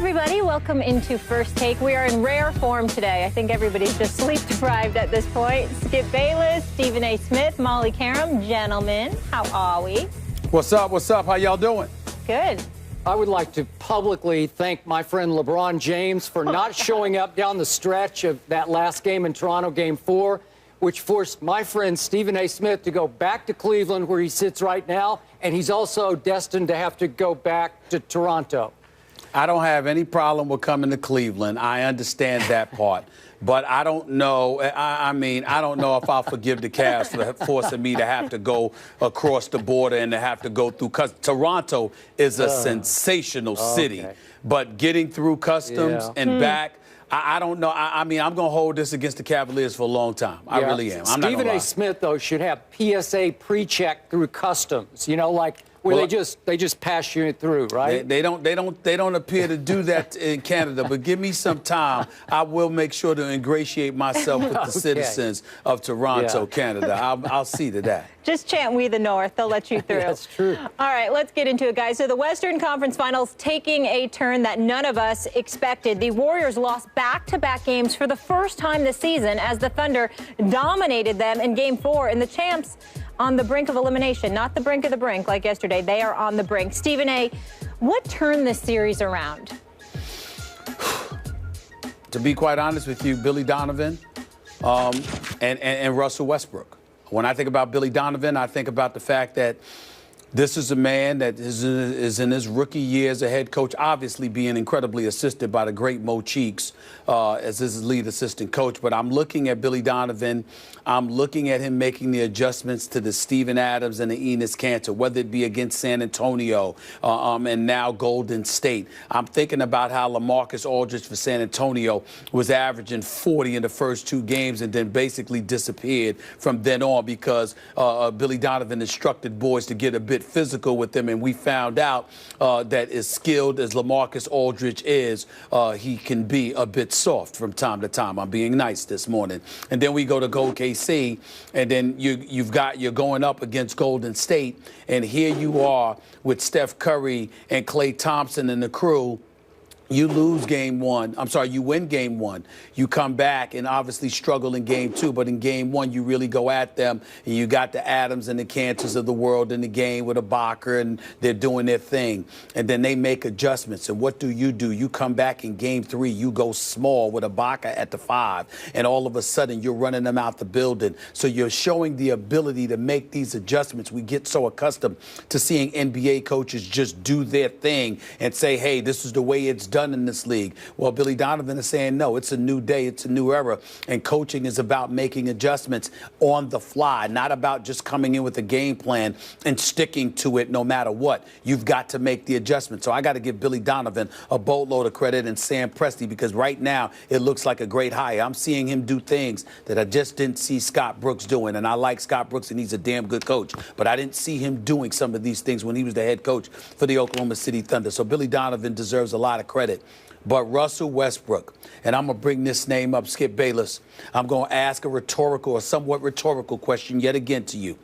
everybody. Welcome into First Take. We are in rare form today. I think everybody's just sleep-deprived at this point. Skip Bayless, Stephen A. Smith, Molly Karam. Gentlemen, how are we? What's up? What's up? How y'all doing? Good. I would like to publicly thank my friend LeBron James for not showing up down the stretch of that last game in Toronto, Game 4, which forced my friend Stephen A. Smith to go back to Cleveland, where he sits right now, and he's also destined to have to go back to Toronto. I don't have any problem with coming to Cleveland. I understand that part. But I don't know. I mean, I don't know if I'll forgive the Cavs for forcing me to have to go across the border and to have to go through. Because Toronto is a sensational city. But getting through customs and back, I don't know. I mean, I'm going to hold this against the Cavaliers for a long time. I really am. Stephen A. Smith, though, should have PSA pre-check through customs. You know, like where they just pass you through, right? They don't appear to do that in Canada. But give me some time. I will make sure to ingratiate myself with the citizens of Toronto, Canada. I'll see to that. Just chant "We the North." They'll let you through. That's true. All right, let's get into it, guys. So the Western Conference Finals taking a turn that none of us expected. The Warriors lost back-to-back games for the first time this season as the Thunder dominated them in Game 4, and the champs on the brink of elimination. Not the brink of the brink like yesterday. They are on the brink. Stephen A., what turned this series around? To be quite honest with you, Billy Donovan and Russell Westbrook. When I think about Billy Donovan, I think about the fact that this is a man that is in his rookie year as a head coach, obviously being incredibly assisted by the great Mo Cheeks as his lead assistant coach. But I'm looking at Billy Donovan. I'm looking at him making the adjustments to the Steven Adams and the Enes Kanter, whether it be against San Antonio and now Golden State. I'm thinking about how LaMarcus Aldridge for San Antonio was averaging 40 in the first 2 games and then basically disappeared from then on because Billy Donovan instructed boys to get a bit physical with them, and we found out that as skilled as LaMarcus Aldridge is, he can be a bit soft from time to time. I'm being nice this morning. And then we go to KC, and then you're going up against Golden State, and here you are with Steph Curry and Klay Thompson and the crew. You lose Game 1. I'm sorry, you win Game 1. You come back and obviously struggle in Game 2. But in Game 1, you really go at them. And you got the Adams and the Cantors of the world in the game with Ibaka, and they're doing their thing. And then they make adjustments. And what do? You come back in Game 3. You go small with Ibaka at the 5. And all of a sudden, you're running them out the building. So you're showing the ability to make these adjustments. We get so accustomed to seeing NBA coaches just do their thing and say, hey, this is the way it's done in this league. Well, Billy Donovan is saying, no, it's a new day, it's a new era, and coaching is about making adjustments on the fly, not about just coming in with a game plan and sticking to it no matter what. You've got to make the adjustment. So I got to give Billy Donovan a boatload of credit and Sam Presti, because right now it looks like a great hire. I'm seeing him do things that I just didn't see Scott Brooks doing, and I like Scott Brooks, and he's a damn good coach, but I didn't see him doing some of these things when he was the head coach for the Oklahoma City Thunder. So Billy Donovan deserves a lot of credit. But Russell Westbrook, and I'm going to bring this name up, Skip Bayless, I'm going to ask a rhetorical or somewhat rhetorical question yet again to you.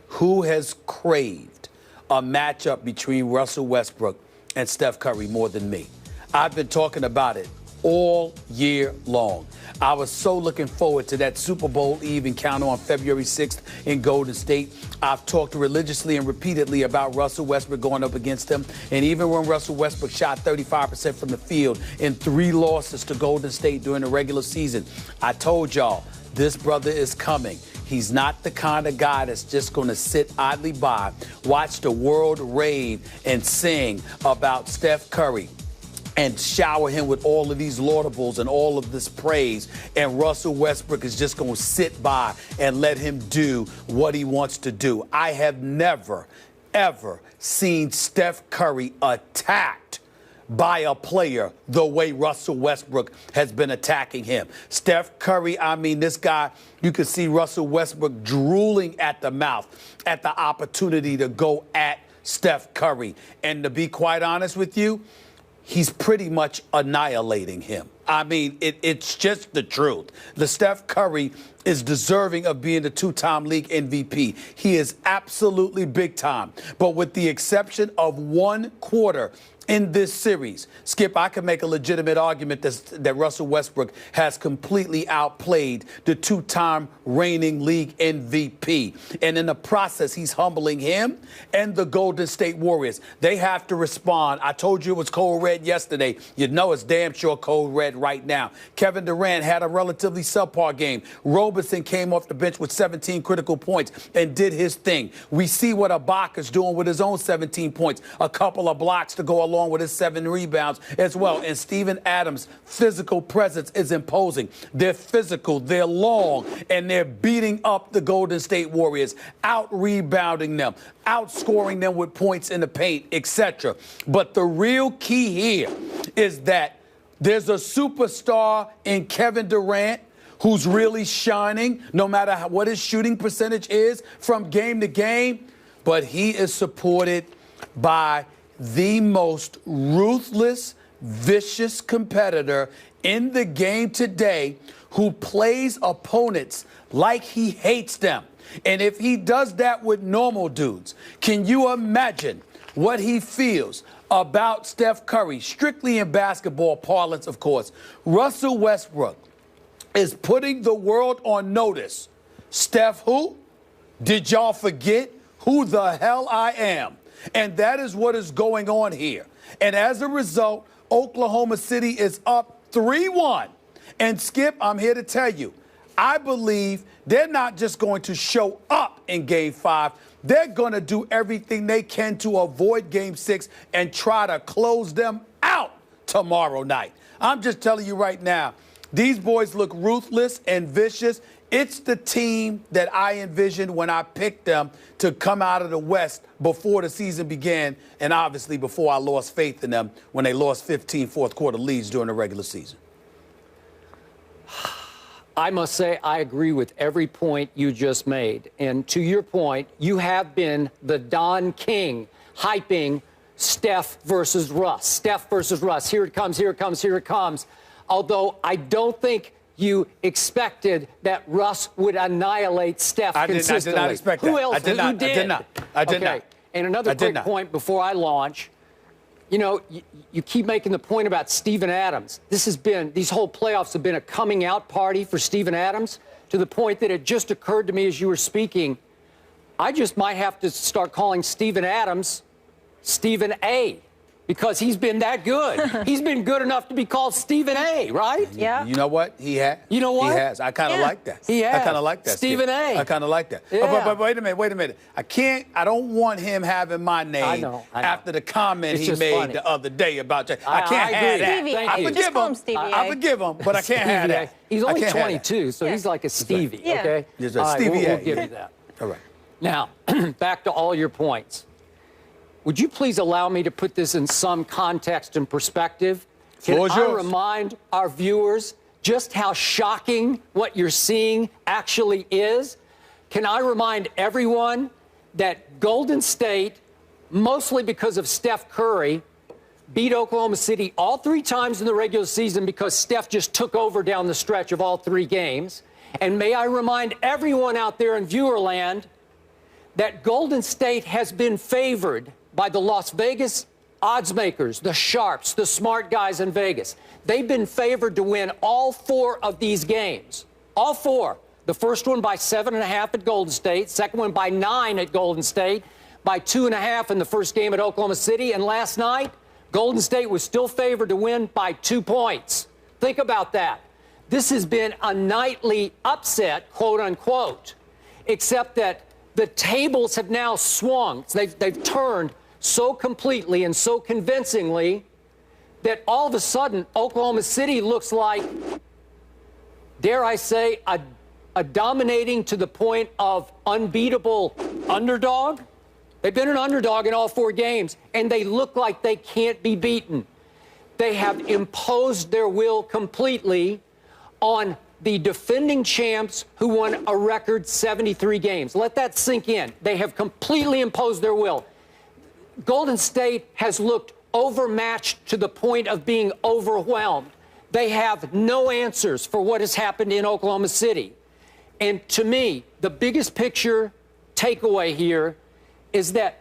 Who has craved a matchup between Russell Westbrook and Steph Curry more than me? I've been talking about it all year long. I was so looking forward to that Super Bowl Eve encounter on February 6th in Golden State. I've talked religiously and repeatedly about Russell Westbrook going up against him. And even when Russell Westbrook shot 35% from the field in 3 losses to Golden State during the regular season, I told y'all, this brother is coming. He's not the kind of guy that's just going to sit idly by, watch the world rave and sing about Steph Curry and shower him with all of these laudables and all of this praise. And Russell Westbrook is just going to sit by and let him do what he wants to do. I have never, ever seen Steph Curry attacked by a player the way Russell Westbrook has been attacking him. Steph Curry, I mean, this guy, you can see Russell Westbrook drooling at the mouth at the opportunity to go at Steph Curry. And to be quite honest with you, he's pretty much annihilating him. I mean, it's just the truth. The Steph Curry is deserving of being the two-time league MVP. He is absolutely big time. But with the exception of one quarter in this series, Skip, I can make a legitimate argument that Russell Westbrook has completely outplayed the two-time reigning league MVP. And in the process, he's humbling him and the Golden State Warriors. They have to respond. I told you it was cold red yesterday. You know it's damn sure cold red right now. Kevin Durant had a relatively subpar game. Roberson came off the bench with 17 critical points and did his thing. We see what Ibaka's doing with his own 17 points, a couple of blocks to go along with his 7 rebounds as well. And Steven Adams' physical presence is imposing. They're physical, they're long, and they're beating up the Golden State Warriors, out-rebounding them, outscoring them with points in the paint, etc. But the real key here is that there's a superstar in Kevin Durant who's really shining, no matter what his shooting percentage is from game to game, but he is supported by the most ruthless, vicious competitor in the game today who plays opponents like he hates them. And if he does that with normal dudes, can you imagine what he feels about Steph Curry, strictly in basketball parlance, of course? Russell Westbrook is putting the world on notice. Steph who? Did y'all forget who the hell I am? And that is what is going on here. And as a result, Oklahoma City is up 3-1. And Skip, I'm here to tell you, I believe they're not just going to show up in Game 5. They're going to do everything they can to avoid Game 6 and try to close them out tomorrow night. I'm just telling you right now, these boys look ruthless and vicious. It's the team that I envisioned when I picked them to come out of the West before the season began, and obviously before I lost faith in them when they lost 15 fourth-quarter leads during the regular season. I must say I agree with every point you just made. And to your point, you have been the Don King hyping Steph versus Russ. Steph versus Russ. Here it comes, here it comes, here it comes. Although I don't think you expected that Russ would annihilate Steph consistently. I did not expect that. Who else? I did not. Who did? I did not. I did not. And another quick point before I launch. You know, you keep making the point about Steven Adams. These whole playoffs have been a coming out party for Steven Adams, to the point that it just occurred to me as you were speaking, I just might have to start calling Steven Adams Stephen A, because he's been that good. He's been good enough to be called Stephen A, right? Yeah. You know what? He has. You know what? He has. I kind of like that. He has. I kind of like that. Stephen A. I kind of like that. Yeah. But wait a minute. I don't want him having my name I know. after the comment he made funny. the other day about I can't I have that. agree. I forgive him. I forgive him, but I can't have that. He's only 22, so he's like a Stevie, okay? He's All a right, Stevie we'll A. give you that. All right. Now, back to all your points. Would you please allow me to put this in some context and perspective? Can I remind our viewers just how shocking what you're seeing actually is? Can I remind everyone that Golden State, mostly because of Steph Curry, beat Oklahoma City all 3 times in the regular season because Steph just took over down the stretch of all 3 games? And may I remind everyone out there in viewerland that Golden State has been favored by the Las Vegas odds makers, the sharps, the smart guys in Vegas. They've been favored to win all 4 of these games. All 4. The first one by 7.5 at Golden State, second one by 9 at Golden State, by 2.5 in the first game at Oklahoma City, and last night, Golden State was still favored to win by 2 points. Think about that. This has been a nightly upset, quote unquote, except that the tables have now swung. They've turned so completely and so convincingly that all of a sudden Oklahoma City looks like, dare I say, a dominating to the point of unbeatable underdog. They've been an underdog in all 4 games, and they look like they can't be beaten. They have imposed their will completely on the defending champs who won a record 73 games. Let that sink in. They have completely imposed their will. Golden State has looked overmatched to the point of being overwhelmed. They have no answers for what has happened in Oklahoma City. And to me, the biggest picture takeaway here is that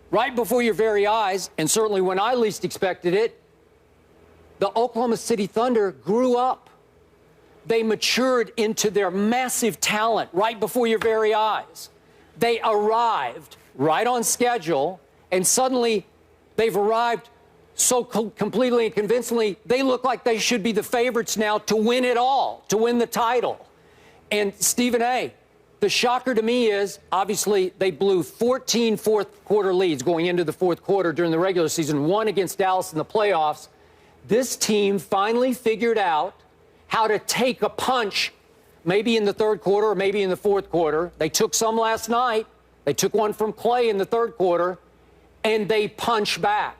right before your very eyes, and certainly when I least expected it, the Oklahoma City Thunder grew up. They matured into their massive talent right before your very eyes. They arrived right on schedule, and suddenly they've arrived so completely and convincingly, they look like they should be the favorites now to win it all, to win the title. And Stephen A., the shocker to me is, obviously, they blew 14 fourth-quarter leads going into the fourth quarter during the regular season, one against Dallas in the playoffs. This team finally figured out how to take a punch, maybe in the third quarter or maybe in the fourth quarter. They took some last night. They took one from Clay in the third quarter, and they punch back.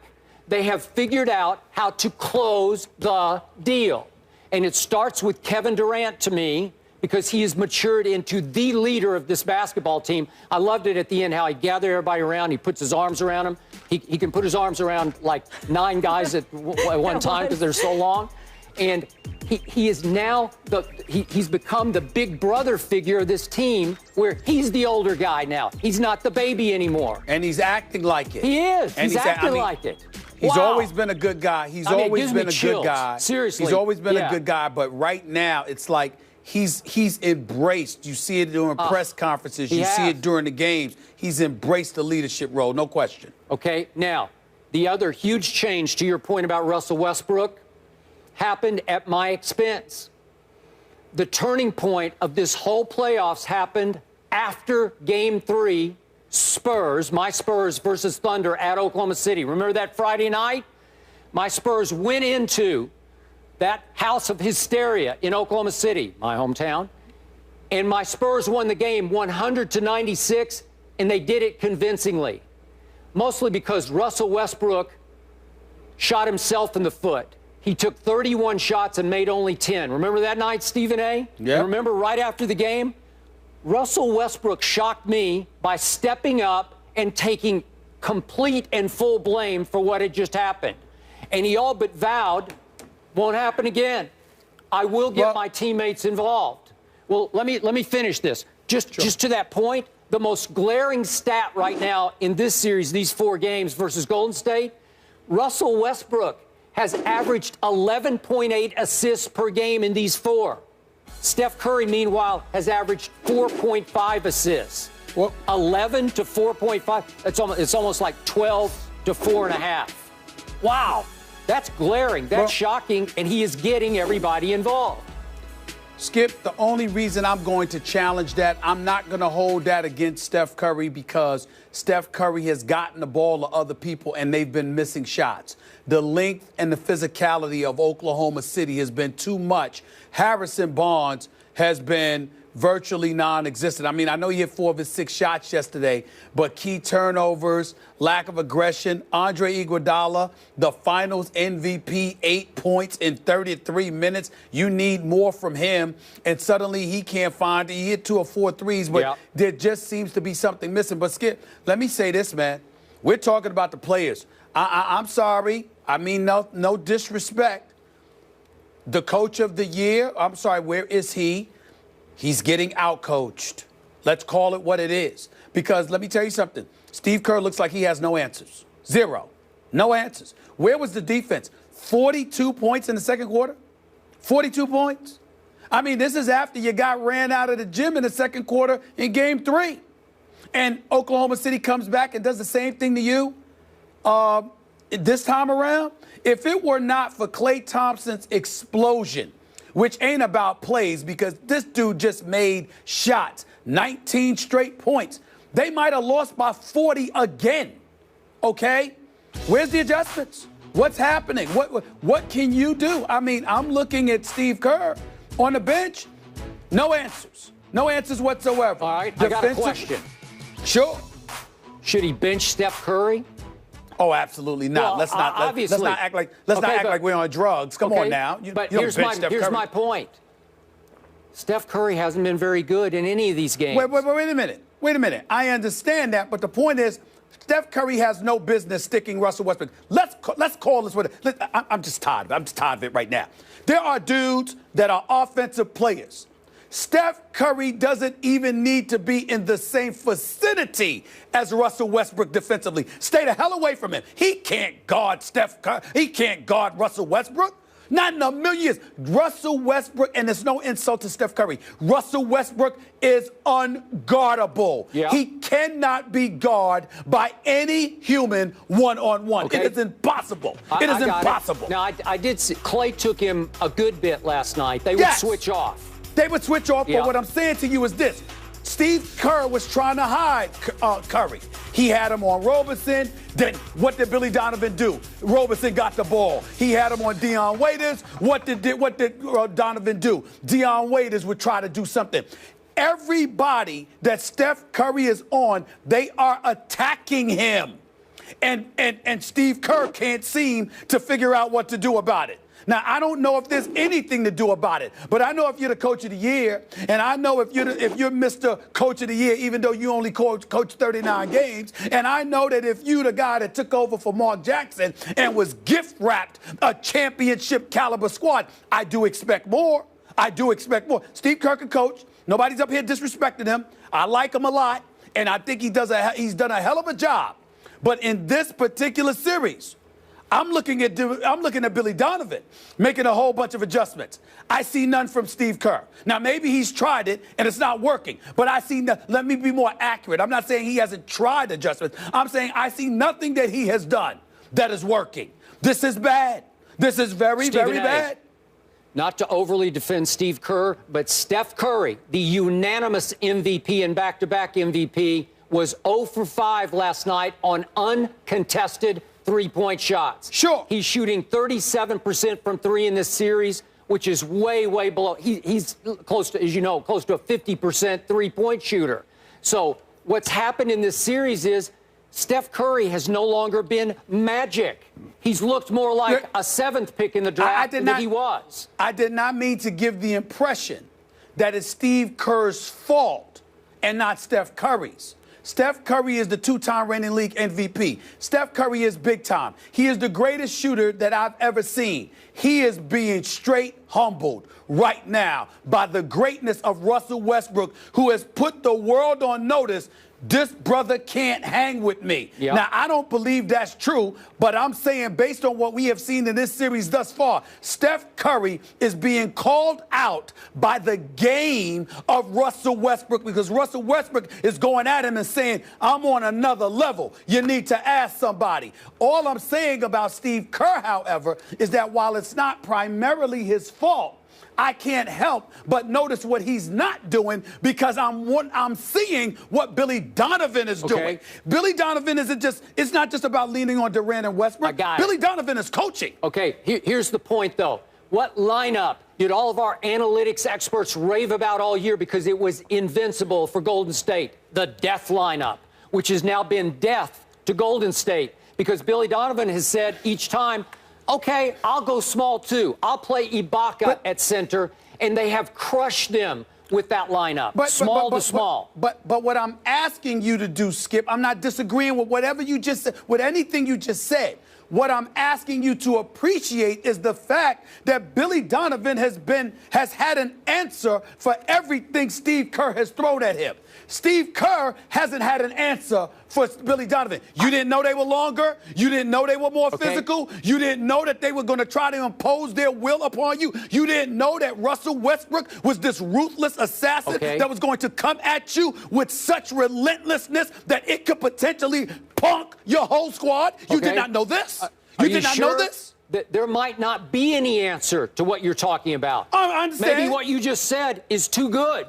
They have figured out how to close the deal. And it starts with Kevin Durant, to me, because he has matured into the leader of this basketball team. I loved it at the end, how he gathered everybody around. He puts his arms around them. He can put his arms around like 9 guys at one time because they're so long. And he is now he's become the big brother figure of this team, where he's the older guy now. He's not the baby anymore. And he's acting like it. He is. And he's acting like it. He's Wow. always been a good guy. He's always been a good guy. Seriously. He's always been a good guy. But right now, it's like he's embraced. You see it during press conferences. You see it during the games. He's embraced the leadership role, no question. Okay, now, the other huge change to your point about Russell Westbrook happened at my expense. The turning point of this whole playoffs happened after Game 3, Spurs, my Spurs versus Thunder at Oklahoma City. Remember that Friday night? My Spurs went into that house of hysteria in Oklahoma City, my hometown, and my Spurs won the game 100-96, and they did it convincingly, mostly because Russell Westbrook shot himself in the foot. He took 31 shots and made only 10. Remember that night, Stephen A? Yeah. And remember right after the game? Russell Westbrook shocked me by stepping up and taking complete and full blame for what had just happened. And he all but vowed, won't happen again. I will get my teammates involved. Well, let me finish this. Just to that point, the most glaring stat right now in this series, these 4 games versus Golden State, Russell Westbrook has averaged 11.8 assists per game in these 4. Steph Curry, meanwhile, has averaged 4.5 assists. Well, 11 to 4.5. It's almost like 12 to 4.5. Wow. That's glaring. That's shocking. And he is getting everybody involved. Skip, the only reason I'm going to challenge that, I'm not going to hold that against Steph Curry, because Steph Curry has gotten the ball to other people and they've been missing shots. The length and the physicality of Oklahoma City has been too much. Harrison Barnes has been virtually non-existent. I mean, I know he hit 4 of his 6 shots yesterday, but key turnovers, lack of aggression. Andre Iguodala, the finals MVP, 8 points in 33 minutes. You need more from him, and suddenly he can't find it. He hit 2 or 4 threes, but there just seems to be something missing. But Skip, let me say this, man. We're talking about the players. I'm sorry. I mean, no disrespect. The coach of the year, I'm sorry, where is he? He's getting outcoached. Let's call it what it is. Because let me tell you something. Steve Kerr looks like he has no answers. 0. No answers. Where was the defense? 42 points in the second quarter? 42 points? I mean, this is after you got ran out of the gym in the second quarter in Game 3. And Oklahoma City comes back and does the same thing to you this time around. If it were not for Klay Thompson's explosion, which ain't about plays, because this dude just made shots, 19 straight points, they might have lost by 40 again, okay? Where's the adjustments? What's happening? What can you do? I mean, I'm looking at Steve Kerr on the bench. No answers. No answers whatsoever. All right, I got a question. Sure. Should he bench Steph Curry? Oh, absolutely not. Well, let's not act like we're on drugs. Come on now. But here's my point. Steph Curry hasn't been very good in any of these games. Wait a minute. I understand that, but the point is, Steph Curry has no business sticking Russell Westbrook. Let's call this what I'm just tired of it. I'm just tired of it right now. There are dudes that are offensive players. Steph Curry doesn't even need to be in the same vicinity as Russell Westbrook defensively. Stay the hell away from him. He can't guard Steph Curry. He can't guard Russell Westbrook. Not in a million years. Russell Westbrook, and there's no insult to Steph Curry, Russell Westbrook is unguardable. Yeah. He cannot be guarded by any human one-on-one. Okay. It is impossible. It is impossible. Now, I did see Clay took him a good bit last night. They would switch off. They would switch off, but what I'm saying to you is this. Steve Kerr was trying to hide Curry. He had him on Robinson. Then what did Billy Donovan do? Robinson got the ball. He had him on Dion Waiters. What did Donovan do? Dion Waiters would try to do something. Everybody that Steph Curry is on, they are attacking him. And Steve Kerr can't seem to figure out what to do about it. Now, I don't know if there's anything to do about it, but I know if you're the coach of the year, and I know if you're Mr. Coach of the Year, even though you only coach 39 games, and I know that if you the guy that took over for Mark Jackson and was gift-wrapped a championship caliber squad, I do expect more. I do expect more. Steve Kerr can coach. Nobody's up here disrespecting him. I like him a lot, and I think he's done a hell of a job. But in this particular series, I'm looking at Billy Donovan making a whole bunch of adjustments. I see none from Steve Kerr. Now, maybe he's tried it and it's not working, but I see let me be more accurate. I'm not saying he hasn't tried adjustments. I'm saying I see nothing that he has done that is working. This is bad. This is very, very bad. Not to overly defend Steve Kerr, but Steph Curry, the unanimous MVP and back-to-back MVP, was 0 for 5 last night on uncontested three-point shots. Sure. He's shooting 37% from three in this series, which is way, way below. He's close to, as you know, close to a 50% three-point shooter. So what's happened in this series is Steph Curry has no longer been magic. He's looked more like a 7th pick in the draft than he was. I did not mean to give the impression that it's Steve Kerr's fault and not Steph Curry's. Steph Curry is the 2-time reigning league MVP. Steph Curry is big time. He is the greatest shooter that I've ever seen. He is being straight humbled right now by the greatness of Russell Westbrook, who has put the world on notice. This brother can't hang with me. Yep. Now, I don't believe that's true, but I'm saying based on what we have seen in this series thus far, Steph Curry is being called out by the game of Russell Westbrook because Russell Westbrook is going at him and saying, I'm on another level. You need to ask somebody. All I'm saying about Steve Kerr, however, is that while it's not primarily his fault, I can't help but notice what he's not doing because I'm seeing what Billy Donovan is doing. Billy Donovan it's not just about leaning on Durant and Westbrook. Billy Donovan is coaching. Okay, here's the point, though. What lineup did all of our analytics experts rave about all year because it was invincible for Golden State? The death lineup, which has now been death to Golden State because Billy Donovan has said each time, okay, I'll go small, too. I'll play Ibaka at center, and they have crushed them with that lineup, small to small. But what I'm asking you to do, Skip, I'm not disagreeing with whatever you just said, with anything you just said. What I'm asking you to appreciate is the fact that Billy Donovan has had an answer for everything Steve Kerr has thrown at him. Steve Kerr hasn't had an answer for Billy Donovan. You didn't know they were longer. You didn't know they were more physical. You didn't know that they were going to try to impose their will upon you. You didn't know that Russell Westbrook was this ruthless assassin that was going to come at you with such relentlessness that it could potentially punk your whole squad. You did not know this. You did not know this? That there might not be any answer to what you're talking about. I understand. Maybe what you just said is too good.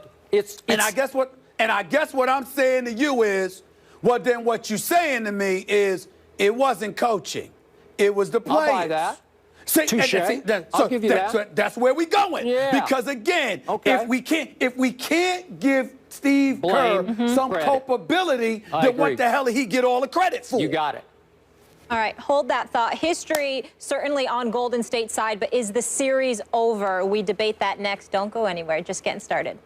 And I guess what I'm saying to you is, well, then what you're saying to me is it wasn't coaching. It was the players. I'll buy that. Touché. I'll give you that. That's where we're going. Yeah. Because again, if we can't give Steve Kerr some culpability, then what the hell did he get all the credit for? You got it. All right, hold that thought. History certainly on Golden State's side, but is the series over? We debate that next. Don't go anywhere. Just getting started.